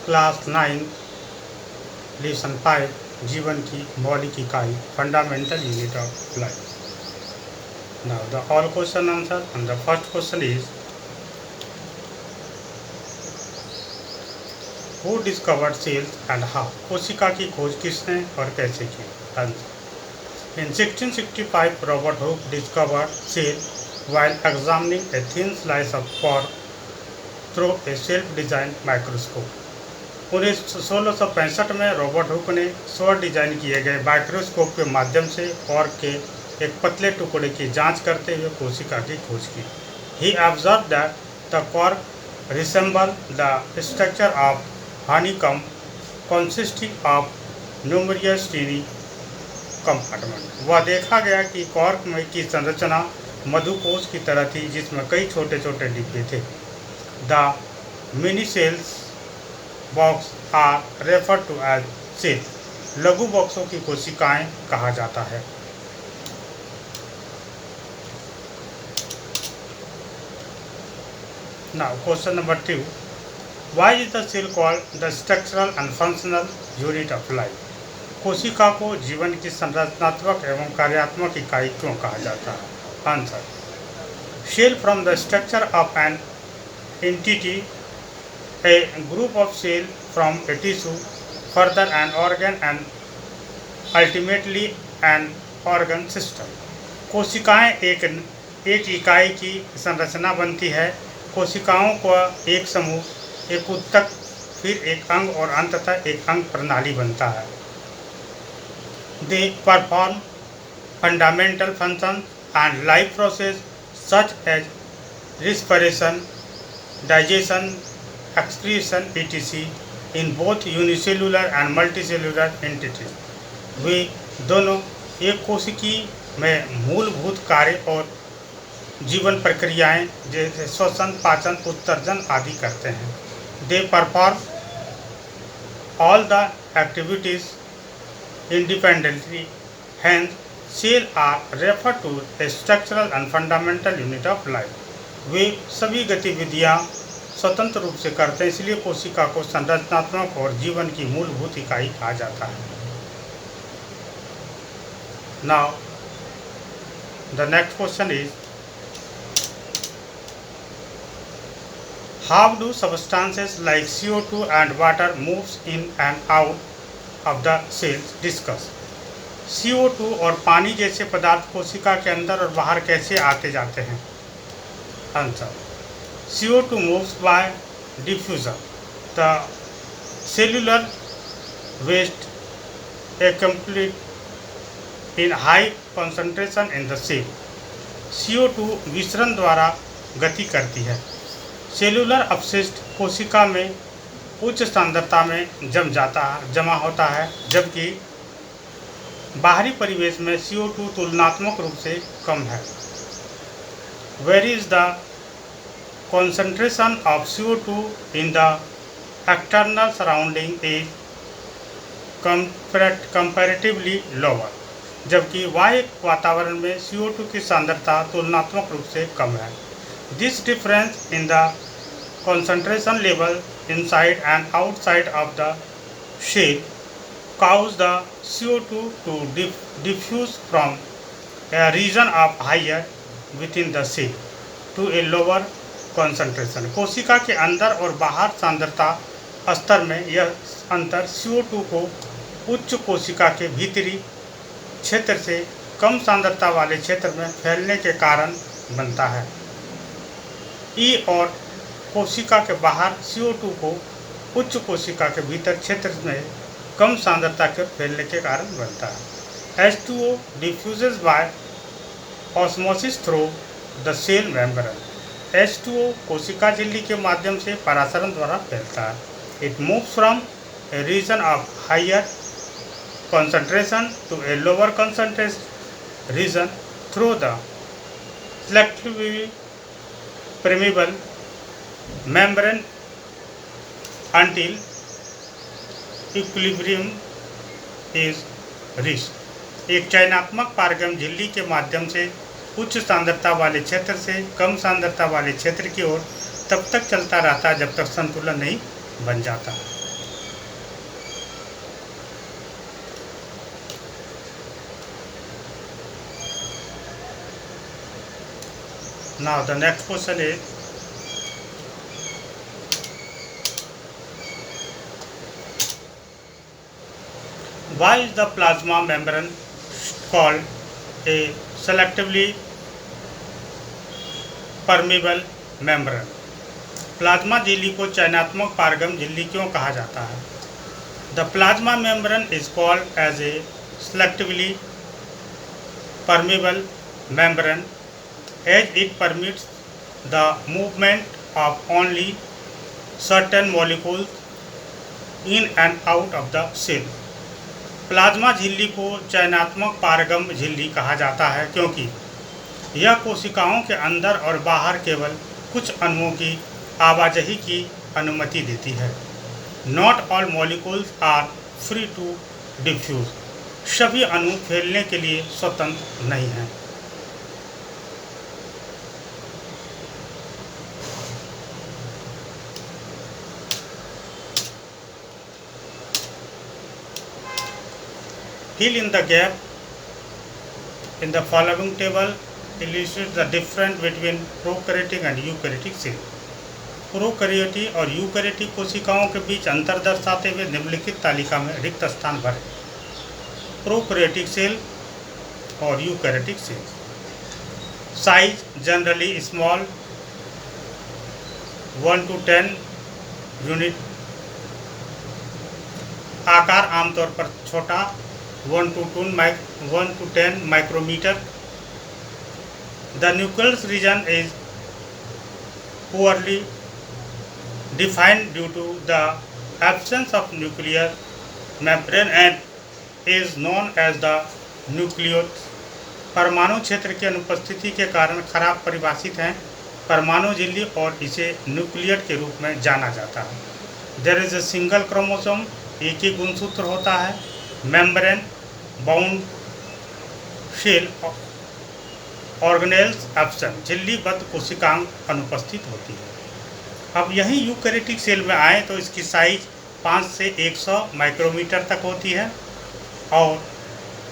Class 9 lesson 5 जीवन की मौलिक इकाई fundamental unit of life. Now the all question answer and the first question is who discovered cells and how? कोशिका की खोज किसने और कैसे की? Answer in 1665 Robert Hooke discovered cell while examining a thin slice of cork through a self-designed microscope। 1665 में Robert Hooke ने स्व डिजाइन किए गए माइक्रोस्कोप के माध्यम से कॉर्क के एक पतले टुकड़े की जांच करते हुए कोशिका की खोज की। He observed that the cork resembled the structure of honeycomb consisting of numerous tiny compartments। वह देखा गया कि कॉर्क में की संरचना मधुकोश की तरह थी जिसमें कई छोटे छोटे डिब्बे थे। The mini cells box are refer to as cell. लघु बॉक्सों की कोशिकाएं कहा जाता है। Now question number 2, why is the cell called the structural and functional unit of life? कोशिका को जीवन की संरचनात्मक एवं कार्यात्मक इकाई क्यों कहा जाता है? Answer. Cell from the structure of an entity, a group of cells from a tissue, further an organ and ultimately an organ system। कोशिकाएं एक इकाई की संरचना बनती है। कोशिकाओं का एक समूह, एक ऊतक, फिर एक अंग और अंततः एक अंग प्रणाली बनता है। They perform fundamental functions and life process such as respiration, digestion, excretion etc. in both unicellular and multicellular entities। वे दोनों एक कोशिकी में मूलभूत कार्य और जीवन प्रक्रियाएं जैसे श्वसन, पाचन, उत्सर्जन आदि करते हैं। They perform all the activities independently, hence cell are refer to a structural and fundamental unit of life. वे सभी गतिविधियां स्वतंत्र रूप से करते हैं, इसलिए कोशिका को संरचनात्मक और जीवन की मूलभूत इकाई कहा जाता है। Now the next question is how do substances like CO2 and water moves in and out of the cells? Discuss. CO2 और पानी जैसे पदार्थ कोशिका के अंदर और बाहर कैसे आते जाते हैं? Answer CO2 moves by diffusion. The cellular waste accumulate in high concentration in the cell. CO2 विसरण द्वारा गति करती है। सेल्यूलर अपशिष्ट कोशिका में उच्च सांद्रता में जमा होता है, जबकि बाहरी परिवेश में CO2 तुलनात्मक रूप से कम है। Where is the concentration of CO2 in the external surrounding is comparatively lower। जबकि बाह्य वातावरण में CO2 की सांद्रता तुलनात्मक रूप से कम है। This difference in the concentration level inside and outside of the cell cause the CO2 to diffuse from a region of higher within the cell to a lower concentration। कोशिका के अंदर और बाहर सांद्रता स्तर में यह अंतर CO2 को उच्च कोशिका के भीतरी क्षेत्र से कम सांद्रता वाले क्षेत्र में फैलने के कारण बनता है। ई और कोशिका के बाहर CO2 को उच्च कोशिका के भीतर क्षेत्र में कम सांद्रता के फैलने के कारण बनता है। H2O diffuses by osmosis through the cell membrane। H2O कोशिका झिल्ली के माध्यम से परासरण द्वारा फैलता है। It moves from a region of higher concentration to a lower concentration region through the selectively permeable membrane until equilibrium is rich. एक चयनात्मक पारगम झिल्ली के माध्यम से उच्च सांद्रता वाले क्षेत्र से कम सांद्रता वाले क्षेत्र की ओर तब तक चलता रहता है जब तक संतुलन नहीं बन जाता। Now the next question is, why is the plasma membrane called a selectively permeable membrane? Plasma झिल्ली को चयनात्मक पारगम झिल्ली क्यों कहा जाता है? The plasma membrane is called as a selectively permeable membrane as it permits the movement of only certain molecules in and out of the cell. Plasma झिल्ली को चयनात्मक पारगम झिल्ली कहा जाता है क्योंकि यह कोशिकाओं के अंदर और बाहर केवल कुछ अणुओं की आवाजाही की अनुमति देती है। Not all molecules are free to diffuse. सभी अणु फैलने के लिए स्वतंत्र नहीं हैं। Fill in the gap in the following table illustrates the difference between prokaryotic and eukaryotic cell. Prokaryotic और यूकैरियोटिक कोशिकाओं के बीच अंतर दर्शाते हुए निम्नलिखित तालिका में रिक्त स्थान भरें। प्रोकैरियोटिक सेल और eukaryotic cell. Size generally small 1 to 10 unit. आकार आमतौर पर छोटा 1 to 10 micrometre. The nucleus region is poorly defined due to the absence of nuclear membrane and is known as the nucleus. परमाणु क्षेत्र की अनुपस्थिति के कारण खराब परिभाषित हैं परमाणु झिल्ली और इसे न्यूक्लियट के रूप में जाना जाता है। There is a single chromosome, एक ही गुणसूत्र होता है। Membrane bound cell organelles absent, झिल्लीबद्ध कोशिकांग अनुपस्थित होती है। अब यही यूकैरियोटिक सेल में आए तो इसकी साइज 5 से 100 माइक्रोमीटर तक होती है और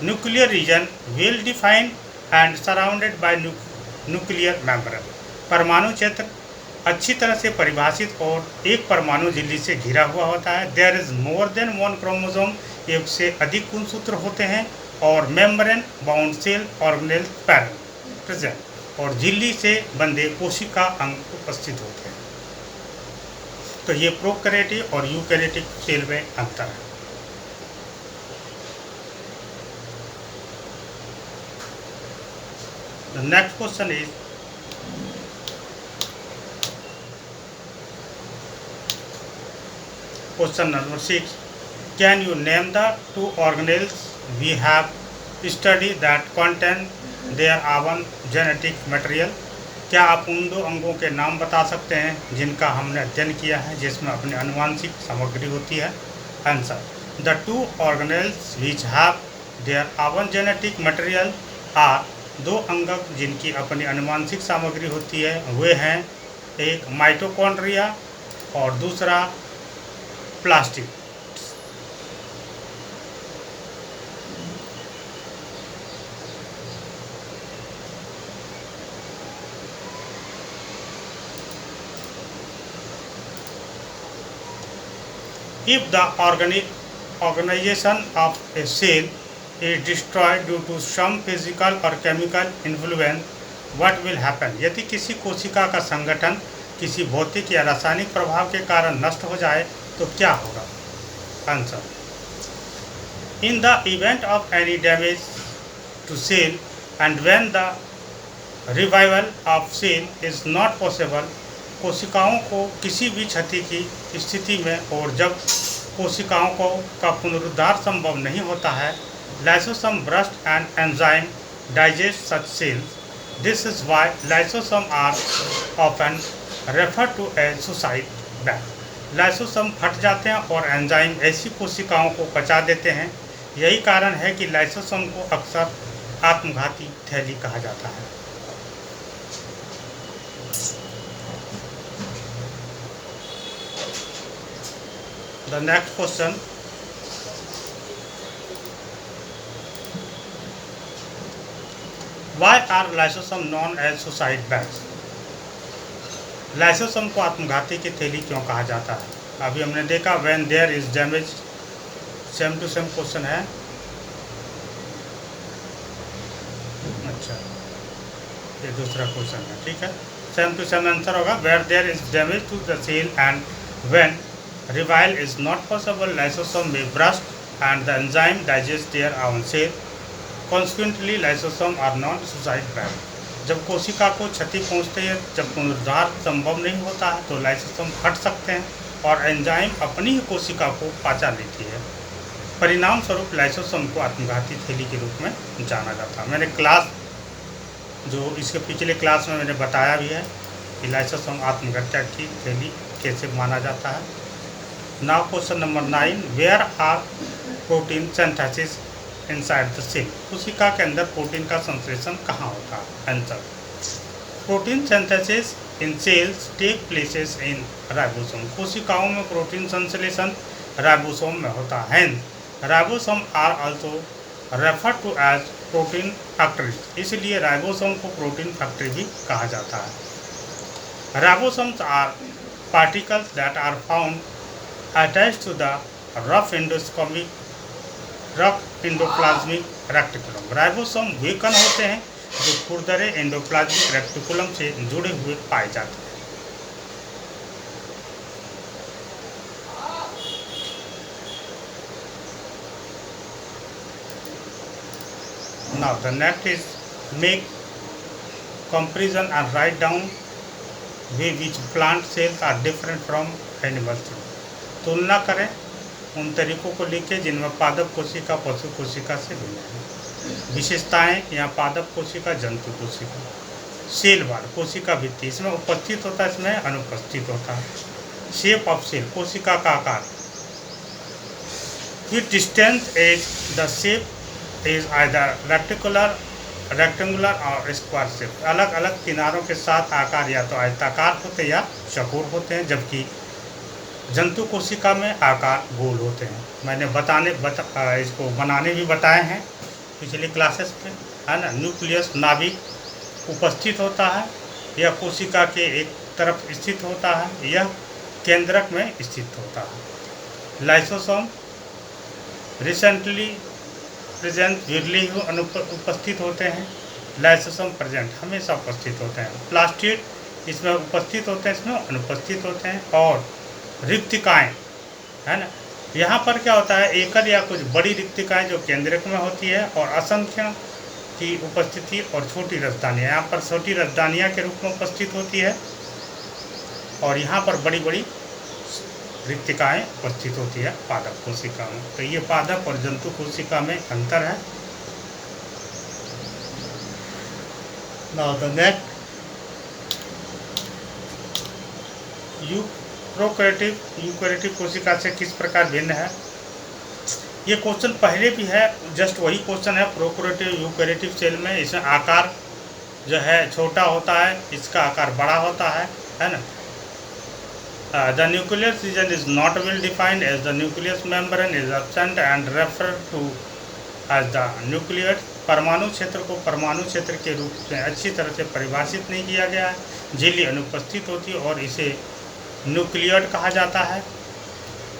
nuclear region well defined and surrounded by nuclear membrane. परमाणु क्षेत्र अच्छी तरह से परिभाषित और एक परमाणु झिल्ली से घिरा हुआ होता है। There is more than one chromosome, एक से अधिक गुणसूत्र होते हैं और membrane bound cell organelle present और झिल्ली से बंधे कोशिका अंग उपस्थित होते हैं। तो ये प्रोकैरियोटिक और यूकैरियोटिक सेल में अंतर है। The next question is, question number 6. Can you name the 2 organelles we have studied that contain their own genetic material? क्या आप उन 2 अंगों के नाम बता सकते हैं जिनका हमने अध्ययन किया है जिसमें अपनी आनुवांशिक सामग्री होती है? Answer, the 2 organelles which have their own genetic material are 2 अंगक जिनकी अपनी आनुवांशिक सामग्री होती है वे हैं एक माइटोकॉन्ड्रिया और दूसरा plastid. If the organization of a cell is destroyed due to some physical or chemical influence, what will happen? यदि किसी कोशिका का संगठन किसी भौतिक या रासायनिक प्रभाव के कारण नष्ट हो जाए तो क्या होगा? Answer, in the event of any damage to cell and when the revival of cell is not possible, कोशिकाओं को किसी भी क्षति की स्थिति में और जब कोशिकाओं को का पुनरुद्धार संभव नहीं होता है, lysosome burst and enzyme digest such cells. This is why lysosomes are often referred to as suicide valve. Lysosome फट जाते हैं और एंजाइम ऐसी कोशिकाओं को पचा देते हैं। यही कारण है कि लाइसोसोम को अक्सर आत्मघाती थैली कहा जाता है। The next question, why are lysosomes known as suicide bags? Lysosome को आत्मघाती की थैली क्यों कहा जाता है? अभी हमने देखा when there is damage, same to same question है। अच्छा, ये दूसरा क्वेश्चन है, ठीक है। सेम टू सेम आंसर होगा where there is damage to the cell and when revival is not possible lysosome में burst and the enzyme digest their own cell, consequently lysosome are not suicide बैड। जब कोशिका को क्षति पहुंचती है, जब पुनरुद्धार संभव नहीं होता है, तो लाइसोसोम फट सकते हैं और एंजाइम अपनी ही कोशिका को पाचा लेती है। परिणाम स्वरूप लाइसोसोम को आत्मघाती थैली के रूप में जाना जाता है। मैंने क्लास जो इसके पिछले क्लास में मैंने बताया भी है कि लाइसोसोम आत्महत्या की थैली कैसे माना जाता है। Now question number 9, where are protein synthesis inside the cell? कोशिका के अंदर प्रोटीन का संश्लेषण कहाँ होता है? Answer, protein synthesis in cells take places in ribosome. कोशिकाओं में प्रोटीन संश्लेषण राइबोसोम में होता है। Ribosome are also refer to as protein factories, इसलिए राइबोसोम को प्रोटीन फैक्ट्री भी कहा जाता है। Ribosomes are particles that are found attached to the rough endoplasmic reticulum. Ribosome वे कण होते हैं जो खुरदरे एंडोप्लाज्मिक रेक्टिकुलम से जुड़े हुए पाए जाते हैं। Now the next is make comparison and write down way which plant cells are different from animal cells. तुलना करें उन तरीकों को लिखे जिनमें पादप कोशिका पशु कोशिका से भिन्न है। विशेषताएं, यहाँ पादप कोशिका, जंतु कोशिका। सेल वाल, कोशिका भित्ति, इसमें उपस्थित होता है, इसमें अनुपस्थित होता है। शेप ऑफ सेल, कोशिका का आकार। With distance as the shape is either rectangular और स्क्वायर शेप। अलग अलग किनारों के साथ आकार या तो आयताकार होते हैं या चौकोर होते हैं, जबकि जंतु कोशिका में आकार गोल होते हैं। मैंने इसको बनाने भी बताए हैं पिछली क्लासेस में, है ना। न्यूक्लियस, नाभिक उपस्थित होता है, यह कोशिका के एक तरफ स्थित होता है, यह केंद्रक में स्थित होता है। लाइसोसोम रिसेंटली प्रेजेंट, विरले ही उपस्थित होते हैं। लाइसोसोम प्रेजेंट, हमेशा उपस्थित होते हैं। प्लास्टिड, इसमें उपस्थित होते हैं, इसमें अनुपस्थित होते हैं। और रिक्तिकाएँ, है ना, यहाँ पर क्या होता है, एकल या कुछ बड़ी रिक्तिकाएँ जो केंद्रक में होती है और असंख्य की उपस्थिति और छोटी राजधानियाँ, यहाँ पर छोटी राजधानियाँ के रूप में उपस्थित होती है और यहाँ पर बड़ी बड़ी रिक्तिकाएँ उपस्थित होती है पादप कोशिका में। तो ये पादप और जंतु कोशिका में अंतर है। नाउ द नेक्स्ट, यूकैरियोटिक कोशिका से किस प्रकार भिन्न है? ये क्वेश्चन पहले भी है, जस्ट वही क्वेश्चन है। प्रोकैरियोटिक यूकैरियोटिक सेल में इसमें आकार जो है छोटा होता है, इसका आकार बड़ा होता है ना। The nucleus region is not well defined as the nucleus membrane is absent and referred to as the nucleus. परमाणु क्षेत्र को परमाणु क्षेत्र के रूप में अच्छी तरह से परिभाषित नहीं किया गया है। झिल्ली अनुपस्थित होती है और इसे न्यूक्लियड कहा जाता है।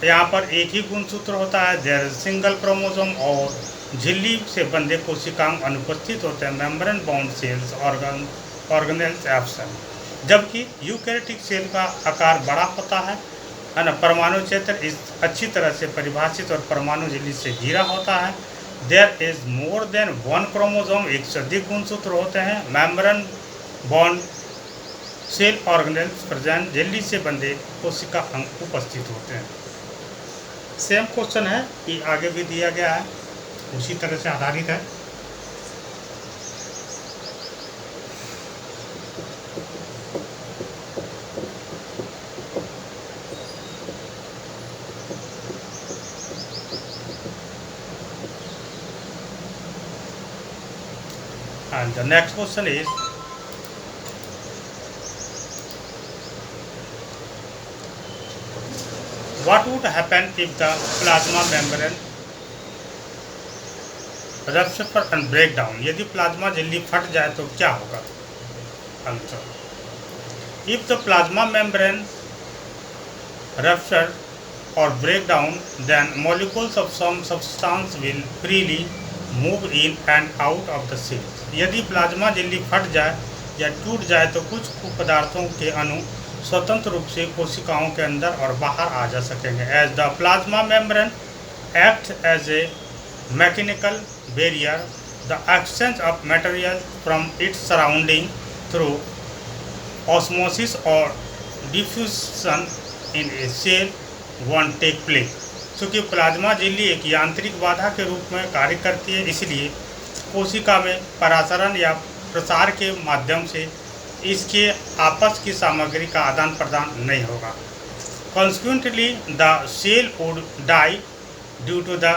यहाँ पर एक ही गुणसूत्र होता है, देयर सिंगल क्रोमोसोम, और झिल्ली से बंधे कोशिकांग अनुपस्थित होते हैं। Membrane bound cells organelles absent, जबकि यूकैरियोटिक सेल का आकार बड़ा होता है ना। परमाणु क्षेत्र इस अच्छी तरह से परिभाषित और परमाणु झिल्ली से घिरा होता है। There is more than one chromosome, एक से अधिक गुणसूत्र होते हैं। Membrane bond cell organelles present, झिल्ली से बंधे कोशिका अंग उपस्थित होते हैं। सेम क्वेश्चन है कि आगे भी दिया गया है, उसी तरह से आधारित है। And the next question is, what would happen if the plasma membrane rupture and break down? यदि प्लाज्मा झिल्ली फट जाए तो क्या होगा? Answer, If the plasma membrane rupture or break down, then molecules of some substance will freely move in and out of the cell. यदि plasma झिल्ली फट जाए या टूट जाए तो कुछ पदार्थों के अणु स्वतंत्र रूप से कोशिकाओं के अंदर और बाहर आ जा सकेंगे. As the plasma membrane acts as a mechanical barrier, the exchange of material from its surrounding through osmosis or diffusion in a cell won't take place. चूँकि प्लाज्मा झिल्ली एक यांत्रिक बाधा के रूप में कार्य करती है, इसलिए कोशिका में परासरण या प्रसार के माध्यम से इसके आपस की सामग्री का आदान प्रदान नहीं होगा. Consequently, the cell would die due to the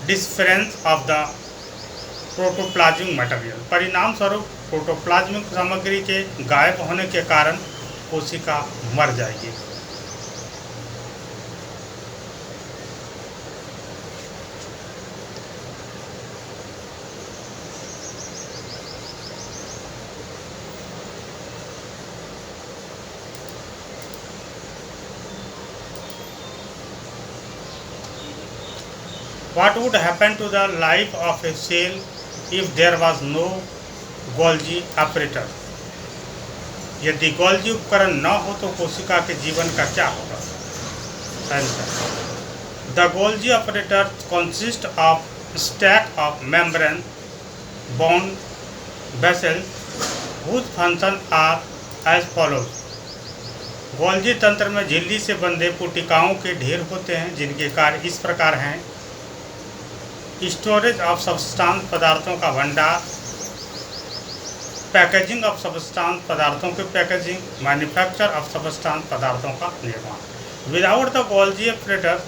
disappearance of the protoplasmic material. परिणाम स्वरूप प्रोटोप्लाज्मिक सामग्री के गायब होने के कारण कोशिका मर जाएगी. What would happen to the life of a cell if there was no Golgi operator? यदि गोल्जी उपकरण न हो तो कोशिका के जीवन का क्या होगा? Answer: the Golgi operator consist of stack of membrane bound vessels whose function are as follows. Golgi तंत्र में झिल्ली से बंधे पुटिकाओं के ढेर होते हैं जिनके कार्य इस प्रकार हैं: स्टोरेज ऑफ सब्सटेंस पदार्थों का भंडार, पैकेजिंग ऑफ सब्सटेंस पदार्थों के पैकेजिंग, मैन्युफैक्चर ऑफ सब्सटेंस पदार्थों का निर्माण. Without the Golgi operator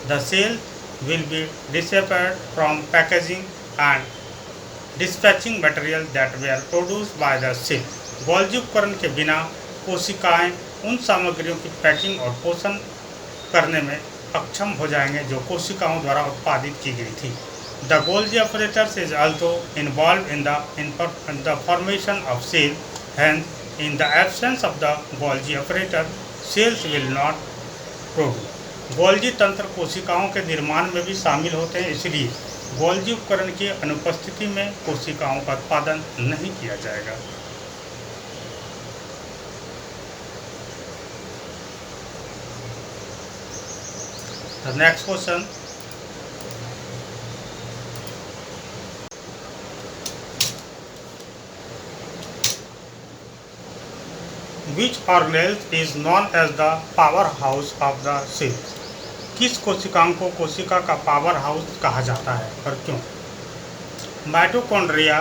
the cell will be disappeared from packaging and dispatching material that were produced by the cell. Golgi उपकरण के बिना कोशिकाएं उन सामग्रियों की पैकिंग और पोषण करने में अक्षम हो जाएंगे जो कोशिकाओं द्वारा उत्पादित की गई थी. The Golgi apparatus is also involved in the formation of cell. Hence, in the absence of the Golgi apparatus, cells will not produce. Golgi तंत्र कोशिकाओं के निर्माण में भी शामिल होते हैं, इसलिए गोल्जी उपकरण की अनुपस्थिति में कोशिकाओं का उत्पादन नहीं किया जाएगा. The next question. Which organelle is known as the powerhouse of the cell? किस कोशिकांग को कोशिका का पावर हाउस कहा जाता है और क्यों? Mitochondria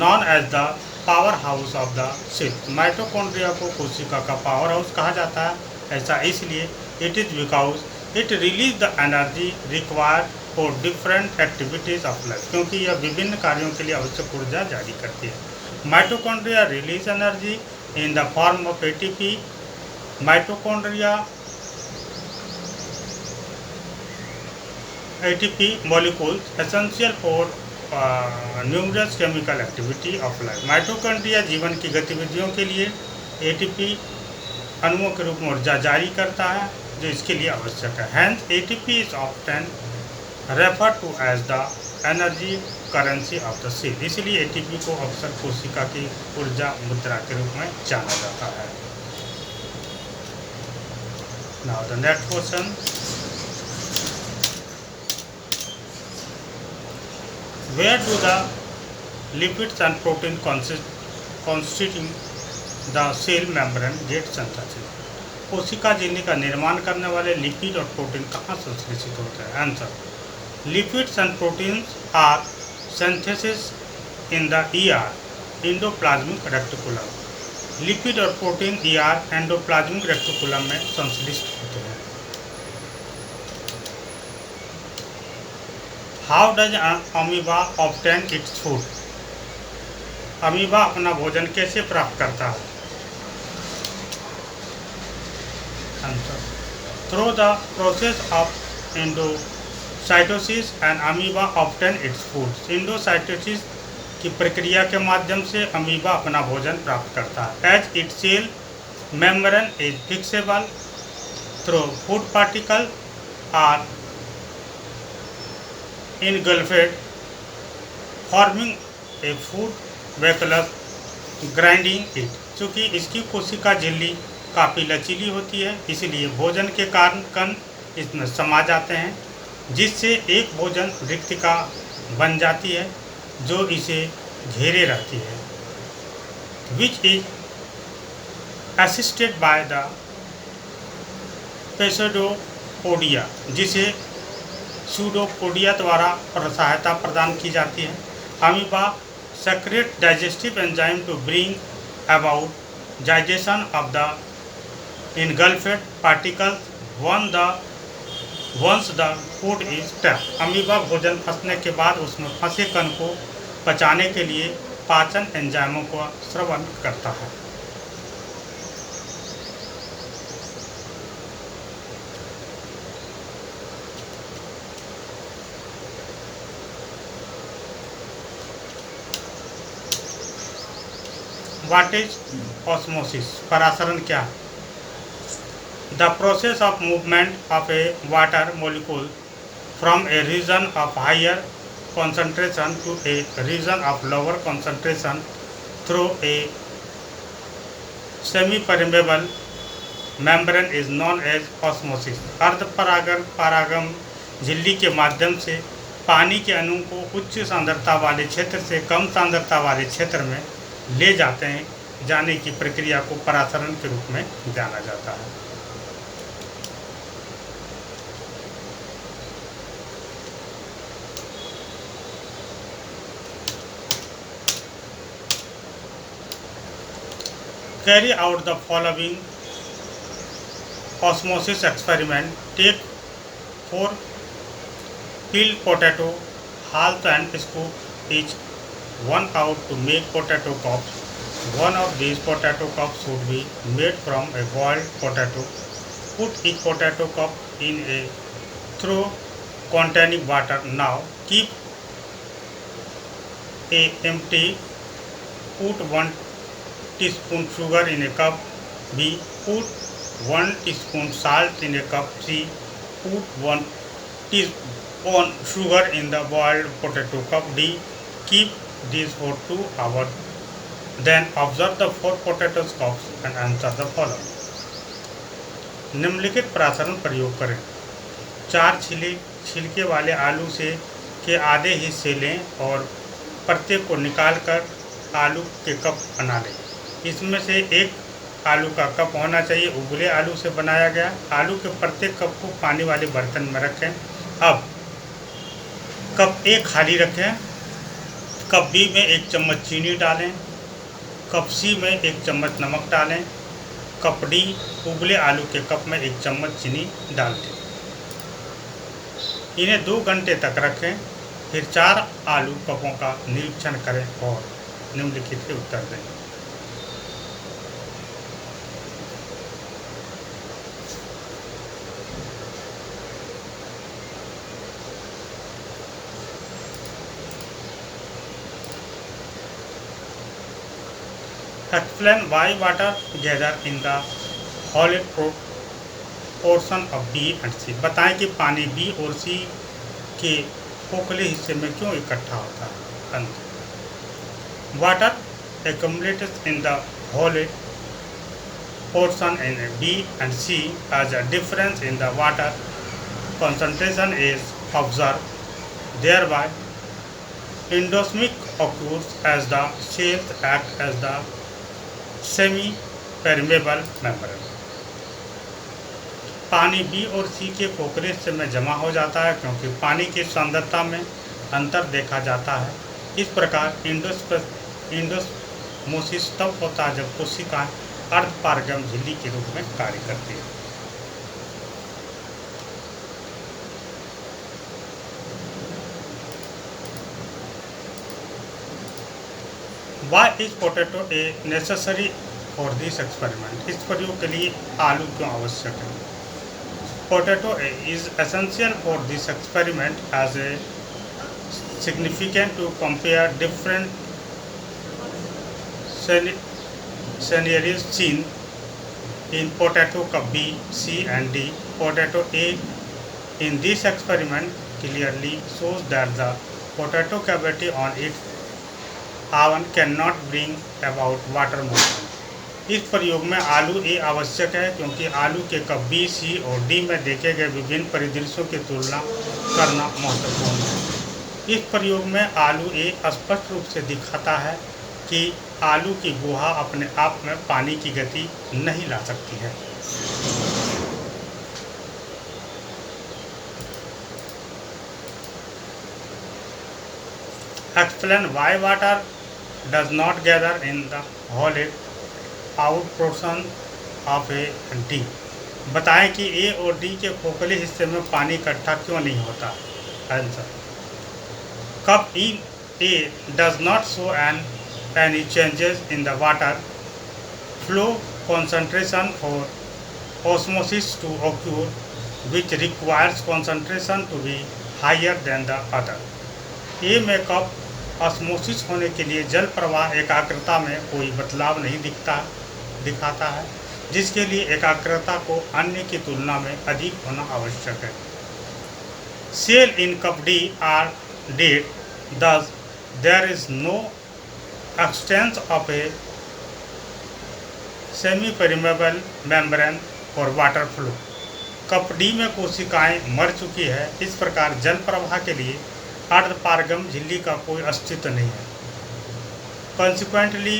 known as the power house of the cell. Mitochondria को कोशिका का पावर हाउस कहा जाता है. ऐसा इसलिए it is because it release the energy required for different activities of life. क्योंकि यह विभिन्न कार्यों के लिए आवश्यक ऊर्जा जारी करती है. Mitochondria release energy in the form of ATP. Mitochondria ATP molecules essential for numerous chemical activity of life. Mitochondria जीवन की गतिविधियों के लिए ATP अणुओं के रूप में ऊर्जा जारी करता है जो इसके लिए आवश्यक है. Hence ATP is often referred to as the energy currency of the cell. इसलिए एटीपी को अक्सर कोशिका की ऊर्जा मुद्रा के रूप में जाना जाता है. Now the next question. Where do the lipids and protein constituting the cell membrane get synthesis? कोशिका झिल्ली का निर्माण करने वाले लिपिड और प्रोटीन कहाँ संश्लेषित होते हैं? Answer: Lipids and proteins are synthesized in the endoplasmic reticulum. Lipid और प्रोटीन एंडोप्लाज्मिक रेटिकुलम में संश्लिष्ट होते हैं. How does amoeba obtain its food? Amoeba अपना भोजन कैसे प्राप्त करता है? Answer: through the process of endocytosis and amoeba obtain its food. Endocytosis की प्रक्रिया के माध्यम से अमीबा अपना भोजन प्राप्त करता है. As it cell Membrane is fixable through food particles or engulfed, forming a food vessel grinding it. चूँकि इसकी कोशिका झिल्ली काफ़ी लचीली होती है, इसलिए भोजन के कारण कण इसमें समा जाते हैं, जिससे एक भोजन रिक्तिका बन जाती है जो इसे घेरे रहती है, which is assisted by the pseudopodia, जिसे सूडोपोडिया द्वारा सहायता प्रदान की जाती है। Amoeba secrete digestive enzyme to bring about digestion of the engulfed particles once the food is trapped। Amoeba भोजन फंसने के बाद उसमें फंसे कण को पचाने के लिए पाचन एंजाइमों का स्रवण करता है। What is osmosis? परासरण क्या है? The process of movement of a water molecule from a region of higher concentration to a region of lower concentration through a semi-permeable membrane is known as osmosis। अर्धपरागम झिल्ली के माध्यम से पानी के अणु को उच्च सांद्रता वाले क्षेत्र से कम सांद्रता वाले क्षेत्र में ले जाने की प्रक्रिया को परासरण के रूप में जाना जाता है। Carry out the following osmosis experiment। Take 4 peeled potato, half and scoop each one out to make potato cups। One of these potato cups should be made from a boiled potato। Put each potato cup in a trough containing water। Now keep a empty। Put 1 teaspoon sugar in a cup B। Put 1 teaspoon salt in a cup C। Put 1 teaspoon sugar in the boiled potato cup D। Keep these for 2 hours। Then observe the 4 potato cups and answer the following। निम्नलिखित परासरण प्रयोग करें। 4 छिलके वाले आलू से के आधे हिस्से लें और प्रत्येक को निकालकर आलू के कप बना लें। इसमें से एक आलू का कप होना चाहिए उबले आलू से बनाया गया। आलू के प्रत्येक कप को पानी वाले बर्तन में रखें। अब कप ए खाली रखें। कप बी में 1 चम्मच चीनी डालें। कप सी में 1 चम्मच नमक डालें। कप डी उबले आलू के कप में 1 चम्मच चीनी डाल दें। इन्हें 2 घंटे तक रखें। फिर 4 आलू कपों का निरीक्षण करें और निम्नलिखित के उत्तर दें। Explain why water gather in the hollow portion of B and C। बताएं कि पानी B और C के खोखले हिस्से में क्यों इकट्ठा होता है। Water accumulates in the hollow portion in B and C as a difference in the water concentration is observed। Thereby endosmic occurs as the cells act as the semi-permeable membrane। पानी B और सी के खोखले हिस्से में जमा हो जाता है क्योंकि पानी की सांद्रता में अंतर देखा जाता है। इस प्रकार इंडोस्मोसिस तब होता है जब कोशिकाएं अर्धपारगम झिल्ली के रूप में कार्य करती है। Why is potato a necessary for this experiment? इस प्रयोग के लिए आलू क्यों आवश्यक है? Potato is essential for this experiment as a significant to compare different scenarios seen in potato cup B, C and D. Potato A in this experiment clearly shows that the potato cavity on its own cannot bring about water motion. इस प्रयोग में आलू ए आवश्यक है क्योंकि आलू के cup B, सी और डी में देखे गए विभिन्न परिदृश्यों की तुलना करना महत्वपूर्ण है। इस प्रयोग में आलू ए स्पष्ट रूप से दिखाता है कि आलू की गुहा अपने आप में पानी की गति नहीं ला सकती है। Explain why water does not gather in the hollowed out portion of a D. बताएं कि ए और डी के खोखले हिस्से में पानी इकट्ठा क्यों नहीं होता। Answer, cup A does not show any changes in the water flow concentration for osmosis to occur, which requires concentration to be higher than the other. ए में कप ऑस्मोसिस होने के लिए जल प्रवाह एकाग्रता में कोई बदलाव नहीं दिखाता है, जिसके लिए एकाग्रता को अन्य की तुलना में अधिक होना आवश्यक है। Cell in cup D are dead, thus there is no extent of a semi-permeable membrane for water flow. Cup D में कोशिकाएं मर चुकी है, इस प्रकार जल प्रवाह के लिए अर्धपारगम झिल्ली का कोई अस्तित्व नहीं है। Consequently,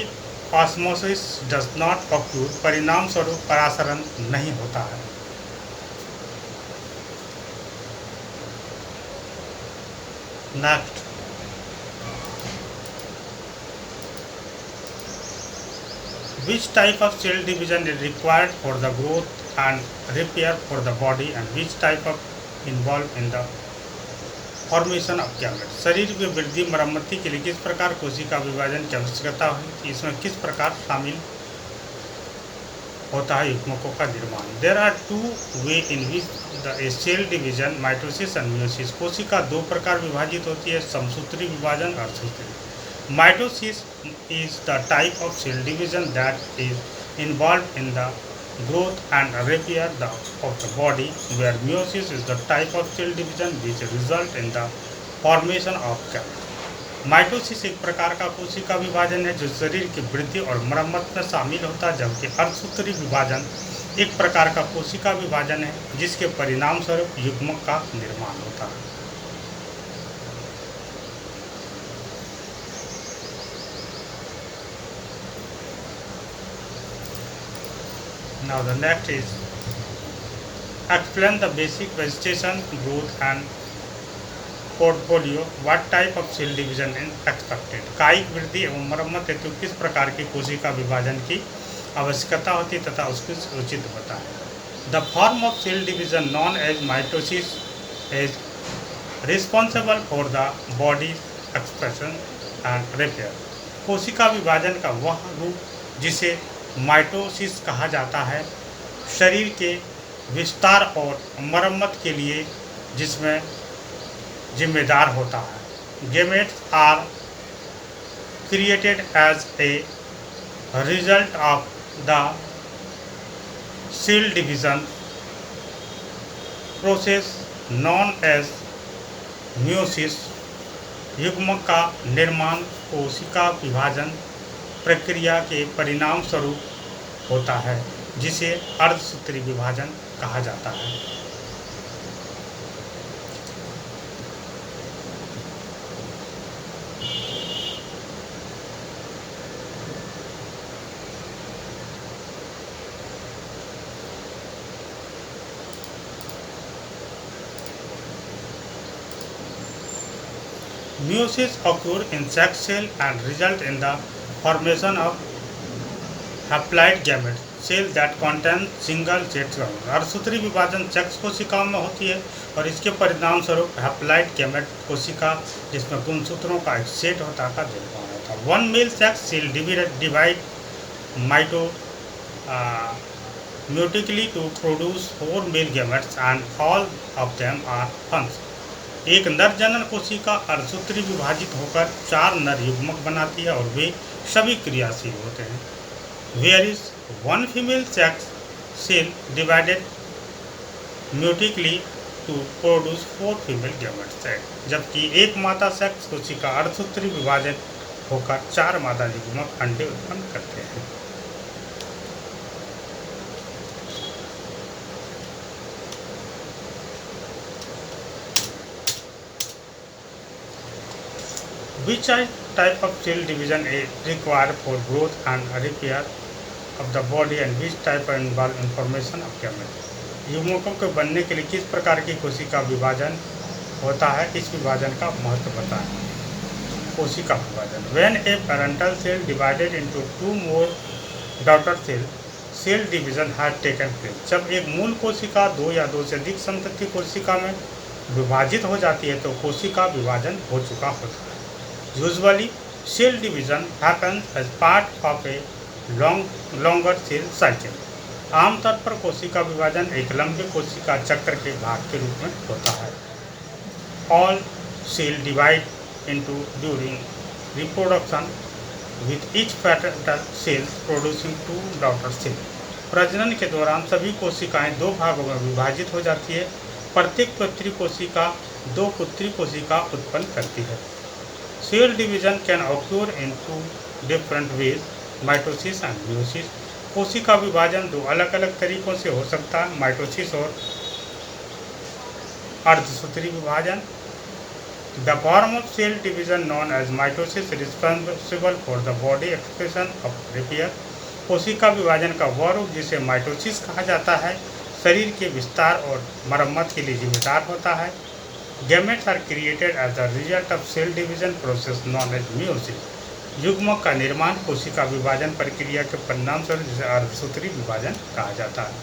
osmosis does not occur, परिणाम स्वरूप परासरण नहीं होता है। Next, which type of cell division is required for the growth and repair for the body and which type of involved in the formation of gamete. शरीर की वृद्धि मरम्मति के लिए किस प्रकार कोशिका विभाजन की आवश्यकता है, इसमें किस प्रकार शामिल होता है युग्मकों का निर्माण। There are two way in which the cell division mitosis and meiosis. कोशिका दो प्रकार विभाजित होती है, समसूत्री विभाजन और सूत्री। Mitosis is the type of cell division that is involve in the growth and repair of the body, where meiosis is the type of cell division which result in the formation of gamete. Mitosis एक प्रकार का कोशिका विभाजन है जो शरीर की वृद्धि और मरम्मत में शामिल होता है, जबकि अर्धसूत्री विभाजन एक प्रकार का कोशिका विभाजन है जिसके परिणाम स्वरूप युग्मक का निर्माण होता है। Now the next is explain the basic vegetation growth and portfolio. What type of cell division is expected? कायिक वृद्धि एवं मरम्मत हेतु किस प्रकार की कोशिका विभाजन की आवश्यकता होती है तथा उसकी उचित बताएं। The form of cell division known as mitosis is responsible for the body's expansion and repair. कोशिका विभाजन का वह रूप जिसे माइटोसिस कहा जाता है, शरीर के विस्तार और मरम्मत के लिए जिसमें जिम्मेदार होता है। Gametes are created as a result of the cell division process known as meiosis. युग्मक का निर्माण कोशिका विभाजन प्रक्रिया के परिणाम स्वरूप होता है जिसे अर्धसूत्री विभाजन कहा जाता है। Meiosis occur in sex cell and result in the formation of haploid gametes, cell that contain single sex chromosome. अर्धसूत्री विभाजन सेक्स कोशिकाओं में होती है और इसके परिणाम स्वरूप हैप्लॉइड गैमेट कोशिका जिसमें गुणसूत्रों का एक सेट होता है का निर्माण होता है। One male sex cell divide meiotically to produce 4 male gametes and all of them are function. एक नर जनन कोशिका अर्धसूत्री विभाजित होकर 4 नर युग्मक बनाती है और वे सभी क्रियाशील होते हैं। Where is one female sex cell divided meiotically to produce 4 female gametes है, जबकि एक मादा सेक्स कोशिका अर्धसूत्री विभाजन होकर 4 मादा युग्मक अंडे उत्पन्न करते हैं। Which type of cell division is required for growth and repair of the body and which type involve information of gametes? युग्मकों के बनने के लिए किस प्रकार की कोशिका विभाजन होता है, इस विभाजन का महत्व बताएं। कोशिका विभाजन। When a parental cell divided into 2 more daughter cell, cell division has taken place। जब एक मूल कोशिका 2 या 2 से अधिक संतति कोशिका में विभाजित हो जाती है तो कोशिका विभाजन हो चुका होता है। Usually, cell division happens as part of a longer cell cycle। आमतौर पर कोशिका विभाजन एक लंबे कोशिका चक्र के भाग के रूप में होता है। All cell divide into during reproduction with each parental cell producing 2 daughter cells। प्रजनन के दौरान सभी कोशिकाएं 2 भागों में विभाजित हो जाती है। प्रत्येक पुत्री कोशिका 2 पुत्री कोशिका उत्पन्न करती है। Cell division can occur in 2 different ways, mitosis and meiosis. कोशिका विभाजन 2 अलग अलग तरीकों से हो सकता है, माइटोसिस और अर्धसूत्री विभाजन। The form of cell division known as mitosis responsible for the body expression of repair. कोशिका विभाजन का वह रूप जिसे माइटोसिस कहा जाता है शरीर के विस्तार और मरम्मत के लिए जिम्मेदार होता है। Gametes are created as the result of cell division process known as meiosis. युग्मक का निर्माण कोशिका विभाजन प्रक्रिया के परिणामस्वरूप जिसे अर्धसूत्री विभाजन कहा जाता है।